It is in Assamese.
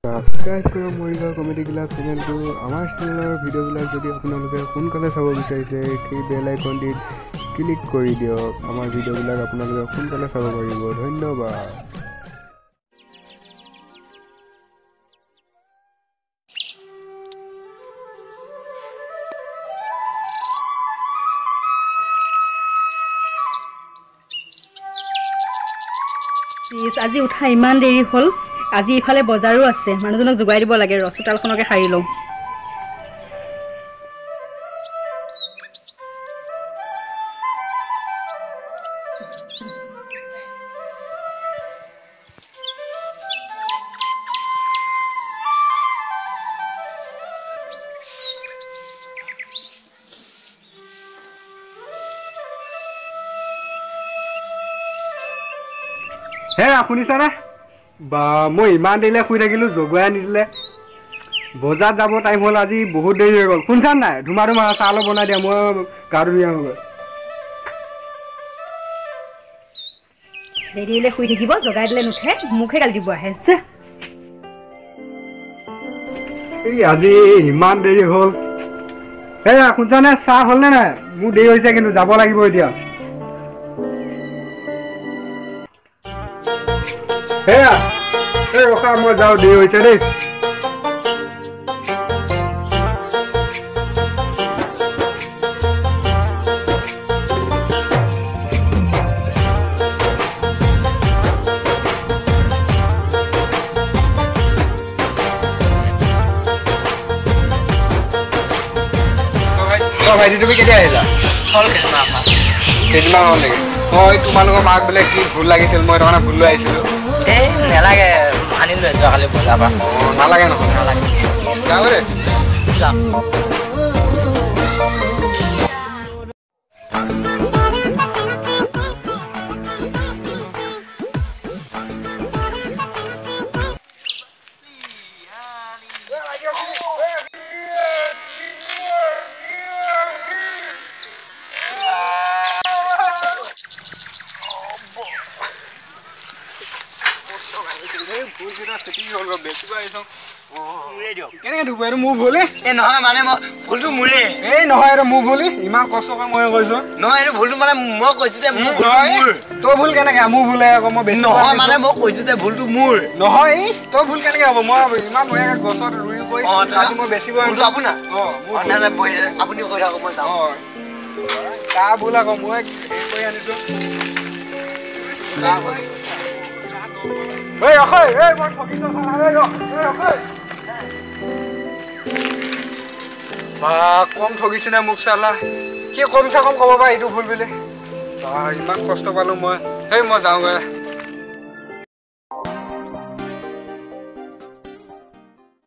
সাবস্ক্ৰাইব কৰক মৰিগাঁও কমেডি ক্লাব চেনেলটো। আমাৰ চেনেলৰ ভিডিঅ'বিলাক যদি আপোনালোকে সোনকালে চাব বিচাৰিছে সেই বেল আইকনটিত ক্লিক কৰি দিয়ক। আমাৰ ভিডিঅ'বিলাক আপোনালোকে সোনকালে চাব পাৰিব। ধন্যবাদ। আজি উঠা ইমান দেৰি হ'ল। আজি ইফালে বজাৰো আছে, মানুহজনক যোগাই দিব লাগে। চোতালখনকে সাৰি লওঁ। হে শুনিছানে? বা মই ইমান দেৰিলে শুই থাকিলোঁ, জগুৱাই নিদিলে। বজাৰত যাব টাইম হ'ল, আজি বহুত দেৰি হৈ গ'ল। শুনিছা নাই? ধুমা চাহ অলপ বনাই দিয়া, মই গাটো ধুই আহোঁগৈ। দেৰিলে শুই থাকিব, জগাই দিলে নুঠে, মুখে গালি দিব আহে যে। এই আজি ইমান দেৰি হ'ল। সেয়া শুনিছানে? চাহ হ'লনে নাই? মোৰ দেৰি হৈছে কিন্তু যাব লাগিব এতিয়া। সেয়া এই ৰখা, মই যাওঁ, দেৰি হৈছে দেই। ভাইটি তুমি কেতিয়া আহিলা? কেইদিনমান হ'ল নেকি? মই তোমালোকৰ মাক বোলে কি ভুল লাগিছিল, মই তাৰমানে ভুল লৈ আহিছিলোঁ। এই নেলাগে, আনিলোঁ যোৱাকালি বজাৰ পৰা। নালাগে নহয়, নালাগে। যাওঁ দেই। কেনেকে ধুব? এইটো মোৰ ভুল। এই নহয় মানে মই ভুলটো মোৰে। এই নহয়, এইটো মোৰ ভুল। ইমান কষ্ট কৰি মই কৈছোঁ। নহয়, এইটো ভুলটো মানে মই কৈছোঁ যে মোৰ তোৰ ভুল কেনেকে? মোৰ ভুলে আকৌ, মই বেছি নহয় মানে মই কৈছোঁ যে ভুলটো মোৰ নহয়। তোৰ ভুল কেনেকে হ'ব? মই ইমান ধুনীয়াকে গছত ৰুই কৰি মই বেছিব আপোনাৰ আপুনি কৈ থাকক, মই যাওঁ। তাৰ ভুল আকৌ, মই হেৰি কৰি আনিছোঁ। কম ঠগিছে নে মোক চালা? কি কম চে কম ক'ব পাৰে এইটো ভুল বুলি? ইমান কষ্ট পালোঁ মই। সেই মই যাওঁগৈ।